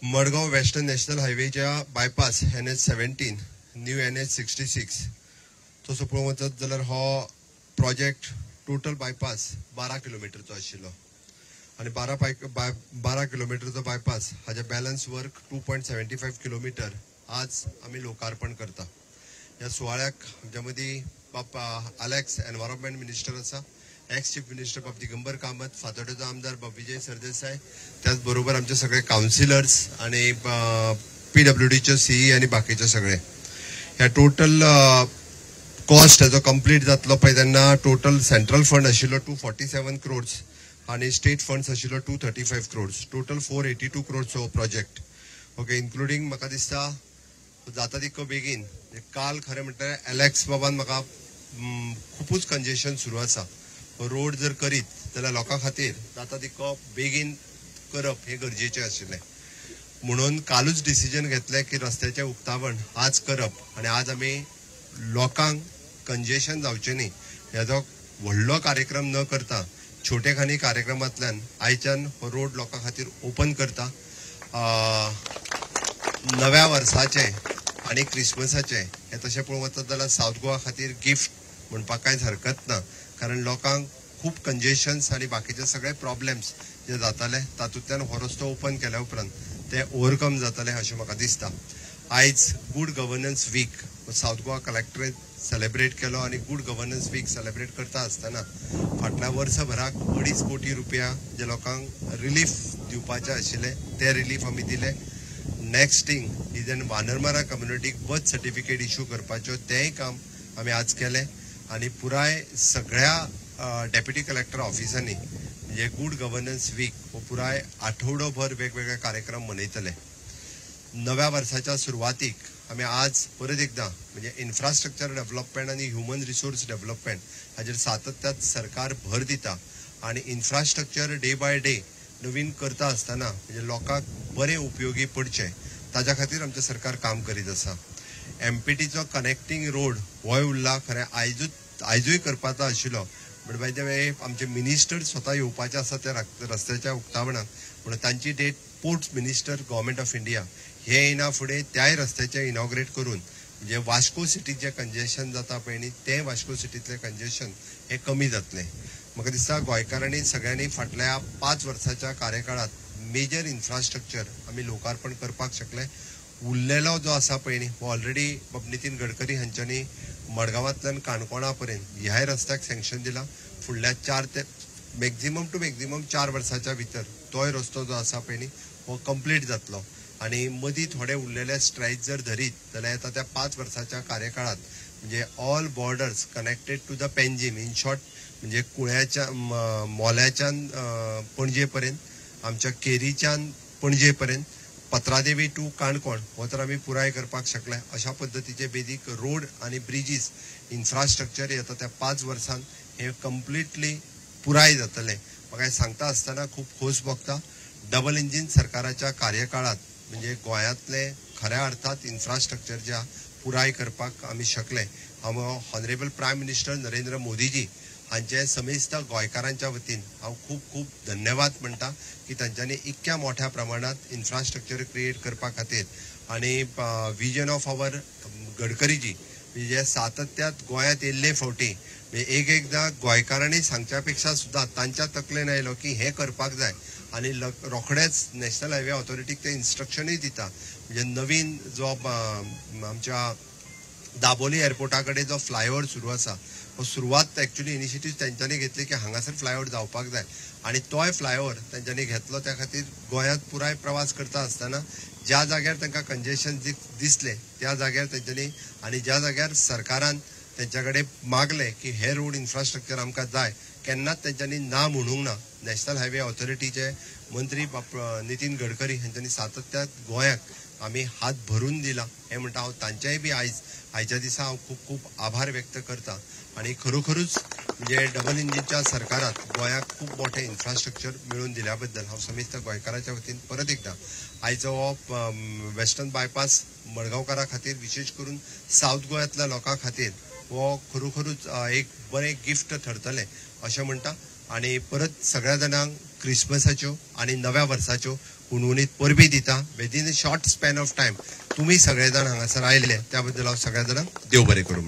Madgaon western national हायवेच्या bypass NH17 new NH66 तसो पळोवंक वचत जाल्यार हो प्रोजेक्ट टोटल बायपास 12 किलोमीटरचो आशिल्लो आनी 12 किलोमीटरचो बायपास हाजे बॅलन्स वर्क 2.75 किलोमीटर आज आमी लोकार्पण करता. ह्या सुवाळ्याक आमच्या मदीं बाप्पा अलेक्स एनवायरमेंट मिनिस्टर आसा, एक्स चीफ मिनिस्टर बाब दिगंबर कामत, फातोड्डेचो आमदार बाब विजय सरदेसाय, त्याच बरोबर आमचे सगळे काउन्सिलर्स आणि PWDचे CE आणि बाकीचे सगळे. ह्या टोटल कॉस्ट हेजो कंप्लीट जातलो पळय तेन्ना टोटल सेंट्रल फंड आशिल्लो 247 crores आणि स्टेट फंड्स आशिल्लो 235 crores, total 482 crores project. Okay, including म्हाका दिसता जाता तितको बेगीन. काल खरें म्हणल्यार एलेक्स बाबान म्हाका खूपच कंजेशन सुरू आसा. रोड जर करीत जाल्यार लोकां खातीर जाता तितको बेगीन करप हे गरजेचे आशिल्ले. म्हणून कालूच डिसिजन घेतले की रस्त्याचे उक्तावण आज करप आनी आज आमी लोकांक कंजेशन जावचें न्ही हेजो व्हडलो कार्यक्रम न करता छोटेखानी कार्यक्रमांतल्यान आयच्यान हो रोड लोकां खातीर ओपन करता. नव्या वर्साचे आणि क्रिसमसाचे हे तशें पळोवंक वचत जाल्यार सावथ गोवा खातीर गिफ्ट म्हणपाक कांयच हरकत ना, कारण लोकांक खूप कंजेशन्स आणि बाकीचे सगळे प्रॉब्लेम्स जे जाताले तातूंतल्यान हो रस्तो ओपन केल्या उपरांत ते ओवरकम जातले अशें म्हाका दिसता. आयज good governance week south Goa collectorate celebrate केलो आणि गुड गव्हर्नन्स वीक सेलेब्रेट करता आसतना फाटल्या वर्सभराक 2.5 कोटी रुपया जे लोकांक रिलीफ दिवपाचे आशिल्ले ते रिलीफ आमी दिले. Next thing is an Vanarmara कम्युनिटीक बर्थ सर्टिफिकेट इश्यू करपाचो तेंय काम आमी आज केले आणि पुराय सगळ्या डेप्युटी कलेक्टर ऑफिसांनी म्हणजे गुड गव्हर्नन्स वीक हो पुराय आठवडोभर वेगवेगळे कार्यक्रम मनयतले. नव्या वर्साच्या सुरवातीक आमी आज परत एकदा म्हणजे इन्फ्रास्ट्रक्चर डेव्हलपमेंट आणि ह्युमन रिसोर्स डेव्हलपमेंट हाजेर सातत्यान सरकार भर दिता आणि इन्फ्रास्ट्रक्चर डे बाय डे नवीन करता आसतना म्हणजे लोकांक बरे उपयोगी पडचे ताज्या खातीर आमचें सरकार काम करीत आसा. MPTचो कनेक्टिंग रोड होय उरला खरें आयजूय करपाचो आशिल्लो, बट बाय द वे आमचे मिनिस्टर स्वता येवपाचे आसा त्या रस्त्याच्या उक्तावणाक म्हणून तांची डेट ports minister government of India हे येना फुडें त्याय रस्त्याचे इनॉग्रेट करून म्हणजे वास्को सिटीचे कंजेशन जाता पळय न्ही ते वास्को सिटीतले कंजेशन हे कमी जातले. म्हाका दिसता गोंयकारांनी सगळ्यांनी फाटल्या 5 वर्साच्या कार्यकाळात मेजर इन्फ्रास्ट्रक्चर आमी लोकार्पण करपाक शकले. उरलेलो जो आसा पळय न्ही हो ऑलरेडी नितीन गडकरी हांच्यांनी मडगांवांतल्यान काणकोणा पर्यंत ह्याय रस्त्याक सँक्शन दिला. फुडल्या 4 ते मॅक्झिमम टू मॅक्झिमम 4 वर्साच्या भितर तोय रस्तो जो आसा पळय न्ही हो कंप्लीट जातलो आणि मदीं थोडे उरलेले स्ट्रायच जर धरीत जाल्यार येता त्या 5 वर्साच्या कार्यकाळात म्हणजे all borders connected to the Panjim in short म्हणजे कुळ्याच्या मोल्याच्यान पणजे पर्यंत, आमच्या केरीच्यान पणजे पर्यंत, पत्रादेवी टू काणकोण हो तर आमी पुराय करपाक शकले. अशा पद्दतीचे बेजीक रोड आणि ब्रिजीस इन्फ्रास्ट्रक्चर येता त्या 5 वर्सांत हे कंप्लिटली पुराय जातले. म्हाका सांगता आसतना खूप खोस भोगता. डबल इंजिन सरकाराच्या कार्यकाळात म्हणजे गोंयांतले खऱ्या अर्थात इन्फ्रास्ट्रक्चर ज्या पुराय करपाक आमी शकले. हांव honourable prime minister Narendra Modiji हांचे समेस्त गोंयकारांच्या वतीन हांव खूप खूप धन्यवाद म्हणटा की तांच्यांनी इतक्या मोठ्या प्रमाणात इन्फ्रास्ट्रक्चर क्रिएट करपा खातीर आणि विजन ऑफ आवर गडकरीजी जे सातत्यात गोंयांत येयल्ले फावटी एकदा गोंयकारांनी सांगच्या पेक्षा सुद्धा तांच्या तकलेन आयलो की हे करपाक जाय आणि रोखडेच नॅशनल हायवे ऑथॉरिटीक ते इन्स्ट्रक्शनूय दिता. म्हणजे नवीन जो आमच्या दाबोली एअरपोर्टा कडेन जो फ्लायओव्हर सुरू आसा हो सुरवात एक्चुअली इनिशिएटीव तेंच्यांनी घेतली की हांगासर फ्लायओव्हर जावपाक जाय आणि तोय फ्लायओव्हर तेंच्यांनी घेतलो. त्या खातीर गोंयांत पुराय प्रवास करता आसतना ज्या जाग्यार तांकां कंजेशन दिसले त्या जाग्यार तेंच्यांनी आणि ज्या जाग्यार सरकारान तेंच्या कडेन मागले की हे रोड इन्फ्रास्ट्रक्चर आमकां जाय केन्नाच तेंच्यांनी ना म्हणूंक ना. नॅशनल हायवे ऑथॉरिटीचे मंत्री नितीन गडकरी हांच्यांनी सातत्यात गोंयाक आमी हात भरून दिला हे म्हणटा हांव तांचेय बी आयच्या दिसा हांव खूप खूप आभार व्यक्त करता. आणि खरोखरूच म्हणजे डबल इंजिनच्या सरकारात गोंयाक खूप मोठे इन्फ्रास्ट्रक्चर मिळून दिल्या बद्दल हांव समेस्त गोंयकारांच्या वतीन परत एकदा आयचो हो वेस्टर्न बायपास मडगांवकारां खातीर विशेष करून सावथ गोंयांतल्या लोकां खातीर हो खरोखरूच एक बरें गिफ्ट ठरतलें अशें म्हणटा. आणि परत सगळ्या जाणांक क्रिसमसाच्यो आणि नव्या वर्साच्यो उणउणीत परबी दिता within a short span of time तुम्ही सगळे जाण हांगासर आयले त्या बद्दल हांव सगळ्या जाणांक देव बरें करूं.